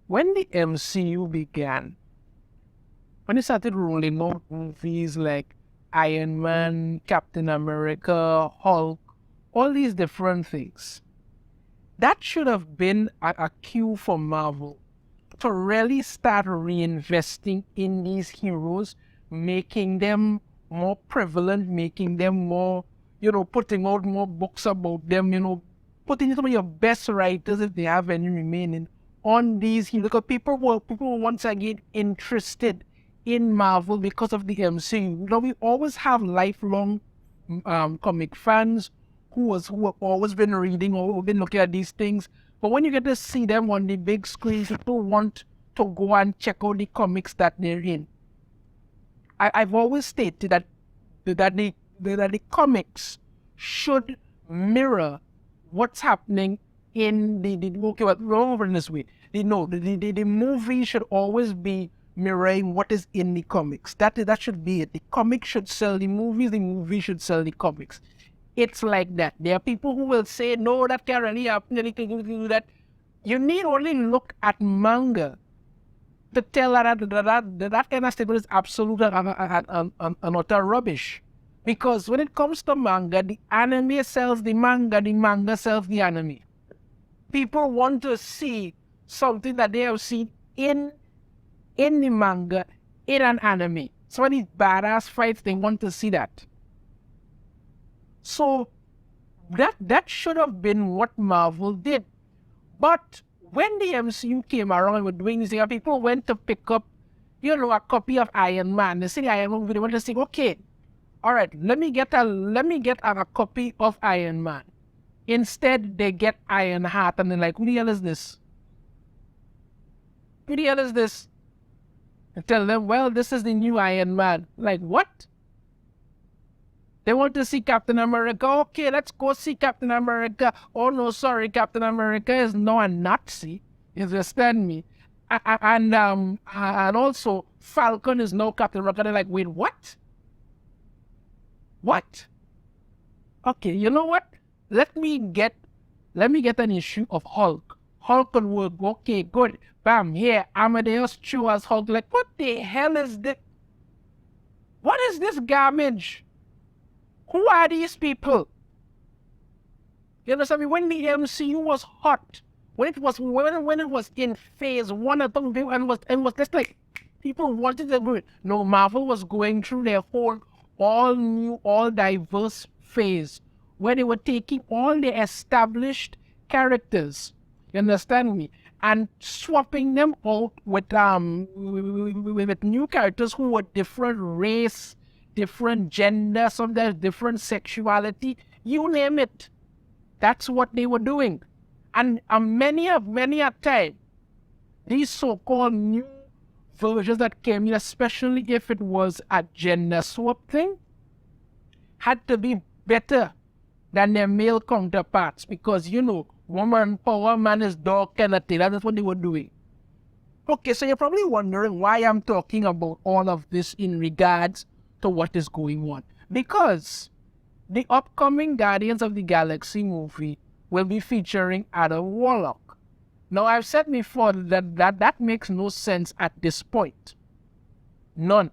when the MCU began, when they started rolling out movies like Iron Man, Captain America, Hulk, all these different things, that should have been a cue for Marvel to really start reinvesting in these heroes, making them more prevalent, making them more, putting out more books about them, putting some of your best writers, if they have any remaining, on these heroes. Because people were once again interested in Marvel because of the MCU. We always have lifelong comic fans who have always been reading or been looking at these things. But when you get to see them on the big screen, people want to go and check out the comics that they're in. I've always stated that the comics should mirror what's happening in over in this way. The movie should always be mirroring what is in the comics. That should be it. The comics should sell the movies, the movie should sell the comics. It's like that. There are people who will say, no, that can't really happen, that. You need only look at manga to tell that kind of statement is absolute and utter rubbish. Because when it comes to manga, the anime sells the manga sells the anime. People want to see something that they have seen in the manga, in an anime. So when these badass fights, they want to see that. So that should have been what Marvel did. But when the MCU came around and were doing this thing, people went to pick up, a copy of Iron Man. They see the Iron Man movie, they want to say, okay, all right, let me get a copy of Iron Man. Instead, they get Iron Heart, and they're like, who the hell is this? Who the hell is this? And tell them, well, this is the new Iron Man. Like, what? They want to see Captain America. Okay, let's go see Captain America. Oh, no, sorry, Captain America is now a Nazi. You understand me? And also, Falcon is now Captain America. They're like, wait, what? What? Okay, you know what? Let me get an issue of Hulk. Hulk can work. Okay, good. Bam, here, Amadeus Cho as Hulk. Like, what the hell is this? What is this garbage? Who are these people? You understand me? When the MCU was hot, when it was in phase one of them, and was just like people wanted to do it. No, Marvel was going through their whole all new, all diverse phase where they were taking all the established characters. You understand me? And swapping them out with new characters who were different race, different gender, sometimes different sexuality, you name it. That's what they were doing. And many a time, these so-called new versions that came in, especially if it was a gender swap thing, had to be better than their male counterparts because, woman power, man is dog kind of thing. That's what they were doing. Okay, so you're probably wondering why I'm talking about all of this in regards to what is going on. Because the upcoming Guardians of the Galaxy movie will be featuring Adam Warlock. Now, I've said before that makes no sense at this point. None.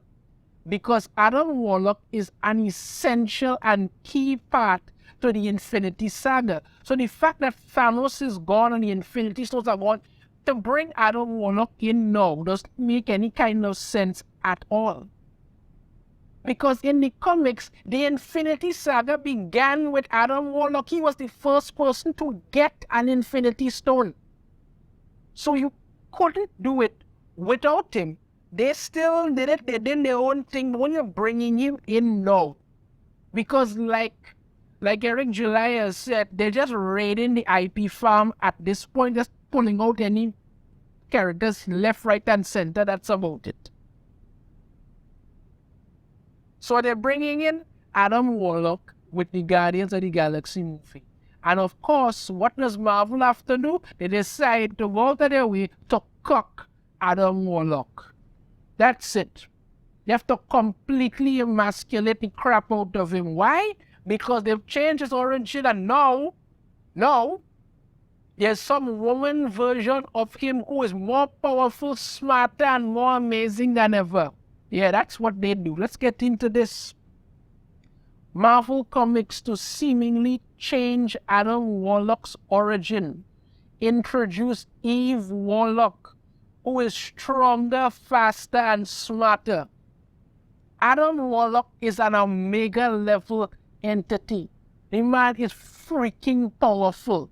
Because Adam Warlock is an essential and key part to the Infinity Saga. So the fact that Thanos is gone and the Infinity Stones are gone, to bring Adam Warlock in now doesn't make any kind of sense at all. Because in the comics, the Infinity Saga began with Adam Warlock. He was the first person to get an Infinity Stone. So you couldn't do it without him. They still did it. They did their own thing. But when you're bringing him in now, because like Eric July has said, they're just raiding the IP farm at this point, just pulling out any characters left, right, and center. That's about it. So they're bringing in Adam Warlock with the Guardians of the Galaxy movie. And of course, what does Marvel have to do? They decide to go out of their way to CUCK Adam Warlock. That's it. They have to completely emasculate the crap out of him. Why? Because they've changed his origin and now, There's some woman version of him who is more powerful, smarter, and more amazing than ever. Yeah, that's what they do. Let's get into this. Marvel Comics, to seemingly change Adam Warlock's origin, introduce Eve Warlock, who is stronger, faster, and smarter. Adam Warlock is an Omega level entity. The man is freaking powerful.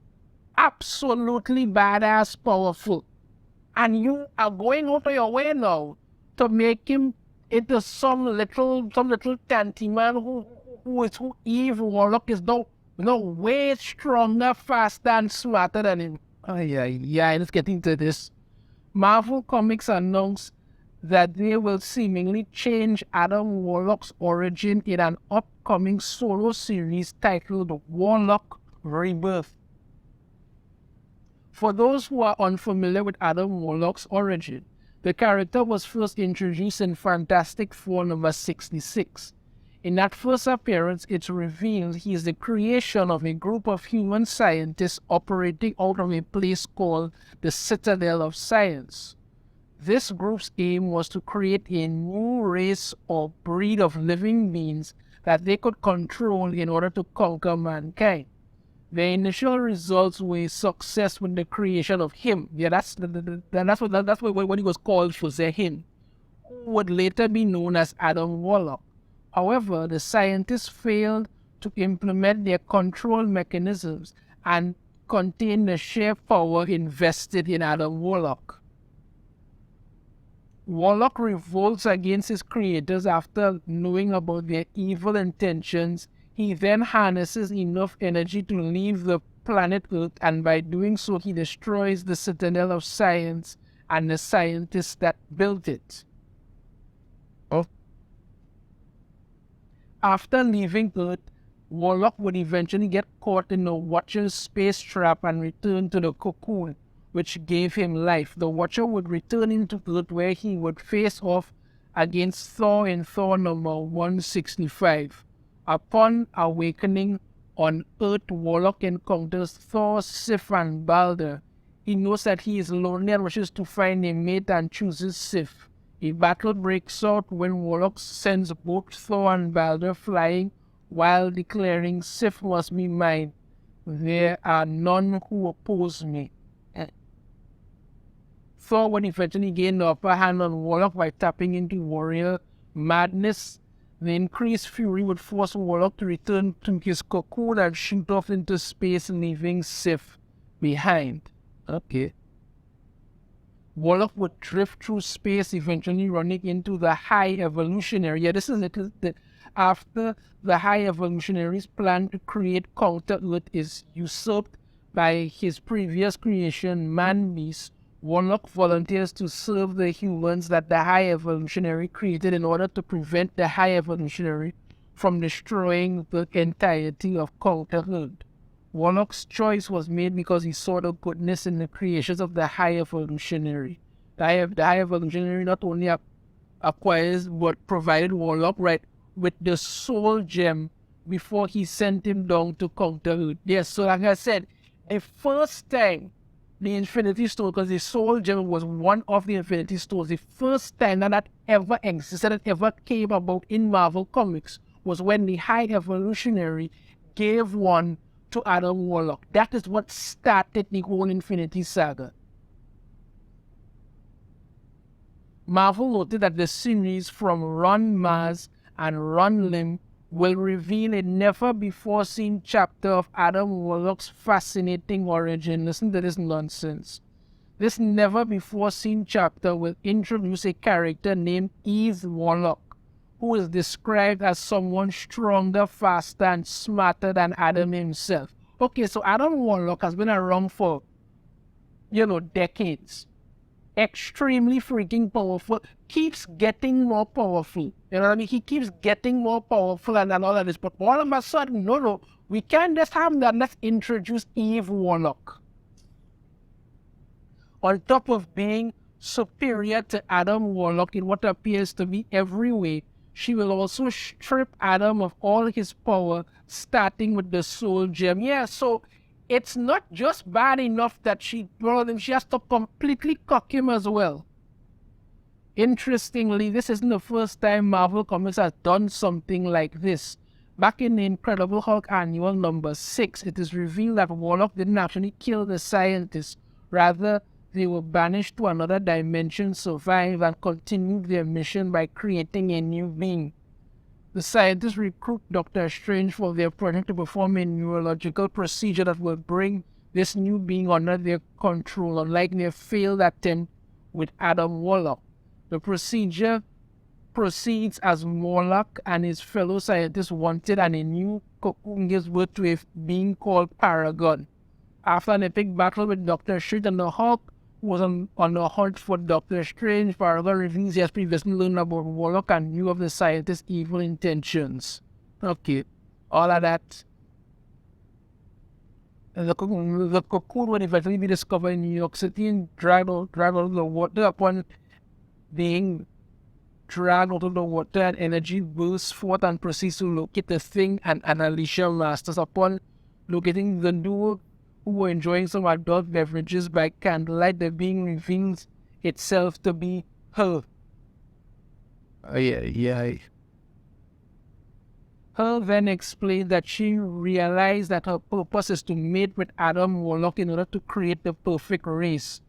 Absolutely badass powerful. And you are going out of your way now to make him into some little tanty man who Eve Warlock is now way stronger, faster, and smarter than him. Oh yeah, let's get into this. Marvel Comics announced that they will seemingly change Adam Warlock's origin in an upcoming solo series titled Warlock Rebirth. For those who are unfamiliar with Adam Warlock's origin, the character was first introduced in Fantastic Four number 66. In that first appearance, it's revealed he is the creation of a group of human scientists operating out of a place called the Citadel of Science. This group's aim was to create a new race or breed of living beings that they could control in order to conquer mankind. The initial results were a success with the creation of him. Yeah, that's what he was called for, him, who would later be known as Adam Warlock. However, the scientists failed to implement their control mechanisms and contain the sheer power invested in Adam Warlock. Warlock revolts against his creators after knowing about their evil intentions. He then harnesses enough energy to leave the planet Earth, and by doing so he destroys the Citadel of Science and the scientists that built it. After leaving Earth, Warlock would eventually get caught in the Watcher's space trap and return to the cocoon, which gave him life. The Watcher would return into Earth, where he would face off against Thor in Thor number 165. Upon awakening on Earth, Warlock encounters Thor, Sif, and Balder. He knows that he is lonely and wishes to find a mate and chooses Sif. A battle breaks out when Warlock sends both Thor and Balder flying while declaring, "Sif must be mine. There are none who oppose me." Thor would eventually gain the upper hand on Warlock by tapping into warrior madness. The increased fury would force Warlock to return to his cocoon and shoot off into space, leaving Sif behind. Okay. Warlock would drift through space, eventually running into the High Evolutionary. Yeah, this is it. After the High Evolutionary's plan to create Counter-Earth is usurped by his previous creation, Man-Beast, Warlock volunteers to serve the humans that the High Evolutionary created in order to prevent the High Evolutionary from destroying the entirety of Counter-Earth. Warlock's choice was made because he saw the goodness in the creations of the High Evolutionary. The High Evolutionary not only acquires but provided Warlock with the soul gem before he sent him down to Counter-Earth. Yes, so like I said, the first time the Infinity Stone, because the soul gem was one of the Infinity Stones, the first time that ever existed, that ever came about in Marvel Comics, was when the High Evolutionary gave one to Adam Warlock. That is what started the whole Infinity Saga. Marvel noted that the series from Run Mars and Run Limb will reveal a never-before-seen chapter of Adam Warlock's fascinating origin. Listen to this nonsense. This never-before-seen chapter will introduce a character named Eve Warlock, who is described as someone stronger, faster, and smarter than Adam himself. Okay, so Adam Warlock has been around for, decades. Extremely freaking powerful. Keeps getting more powerful. You know what I mean? He keeps getting more powerful and all of this. But all of a sudden, no, we can't just have that. Let's introduce Eve Warlock. On top of being superior to Adam Warlock in what appears to be every way, she will also strip Adam of all his power, starting with the soul gem. Yeah, so it's not just bad enough that she brought him, she has to completely cuck him as well. Interestingly, this isn't the first time Marvel Comics has done something like this. Back in the Incredible Hulk Annual number 6, it is revealed that Warlock didn't actually kill the scientists. Rather, they were banished to another dimension, survived, and continued their mission by creating a new being. The scientists recruit Dr. Strange for their project to perform a neurological procedure that will bring this new being under their control, unlike their failed attempt with Adam Warlock. The procedure proceeds as Warlock and his fellow scientists wanted, and a new cocoon gives birth to a being called Paragon. After an epic battle with Dr. Strange and the Hulk, who was on the hunt for Dr. Strange, Paragon reveals he has previously learned about Warlock and knew of the scientist's evil intentions. Okay, all of that. The cocoon would eventually be discovered in New York City and dragged out of the water. Upon being dragged out of the water, and energy bursts forth and proceeds to locate the Thing and Alicia Masters. Upon locating the duo, who were enjoying some adult beverages by candlelight, the being reveals itself to be her. Her then explained that she realized that her purpose is to mate with Adam Warlock in order to create the perfect race.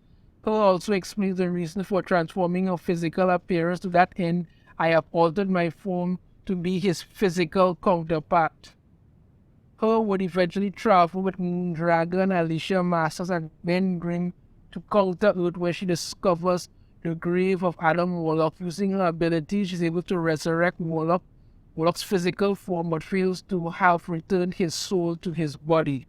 Her also explains the reason for transforming her physical appearance. To that end, I have altered my form to be his physical counterpart. Her would eventually travel with Moondragon, Alicia Masters, and Ben Grimm to counter Earth, where she discovers the grave of Adam Warlock. Using her ability, she's able to resurrect Warlock's physical form, but fails to have returned his soul to his body.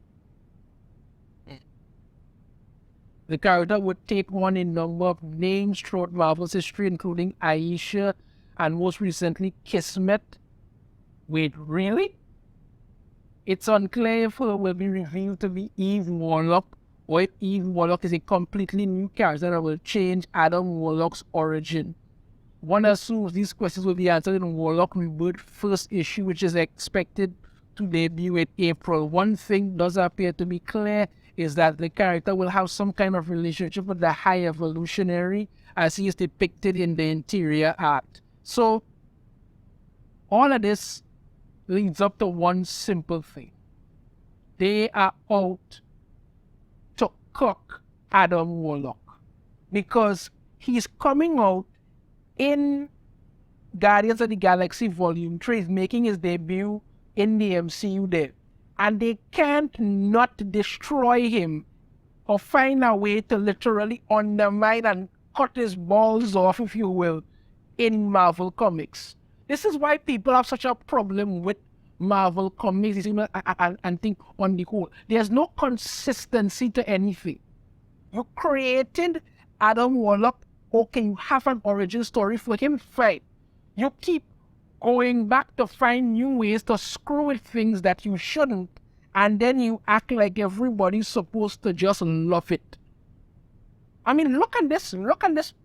The character would take on a number of names throughout Marvel's history, including Aisha and most recently Kismet. Wait, really? It's unclear if her will be revealed to be Eve Warlock, or if Eve Warlock is a completely new character that will change Adam Warlock's origin. One assumes these questions will be answered in Warlock Rebirth first issue, which is expected to debut in April. One thing does appear to be clear is that the character will have some kind of relationship with the High Evolutionary, as he is depicted in the interior art. So, all of this leads up to one simple thing. They are out to CUCK Adam Warlock, because he's coming out in Guardians of the Galaxy Volume 3, is making his debut in the MCU there. And they can't not destroy him or find a way to literally undermine and cut his balls off, if you will, in Marvel Comics. This is why people have such a problem with Marvel Comics and think on the whole. There's no consistency to anything. You created Adam Warlock, okay, you have an origin story for him, fine. You keep going back to find new ways to screw with things that you shouldn't, and then you act like everybody's supposed to just love it. I mean, look at this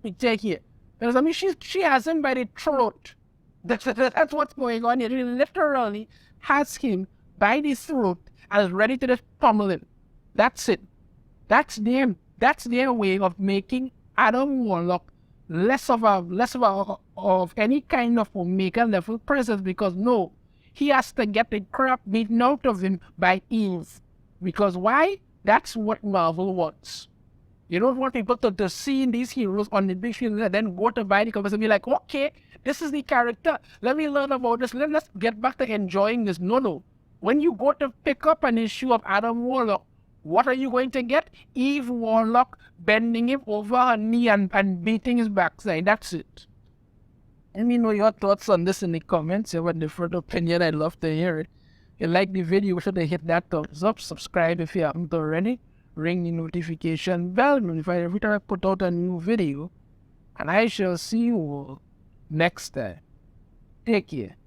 picture here. Because, I mean, she has him by the throat. That's what's going on here. She literally has him by the throat and is ready to just pummel him. That's it. That's their way of making Adam Warlock less of any kind of Omega level presence, because no, he has to get the crap beaten out of him by Eve. Because why? That's what Marvel wants. You don't want people to see these heroes on the big screen and then go to buy the comics and be like, okay, this is the character. Let me learn about this. Let's get back to enjoying this. No. When you go to pick up an issue of Adam Warlock, what are you going to get? Eve Warlock bending him over her knee and beating his backside. That's it. Let me know your thoughts on this in the comments. You have a different opinion. I'd love to hear it. If you like the video, be sure to hit that thumbs up. Subscribe if you haven't already. Ring the notification bell. Notify every time I put out a new video. And I shall see you all next time. Take care.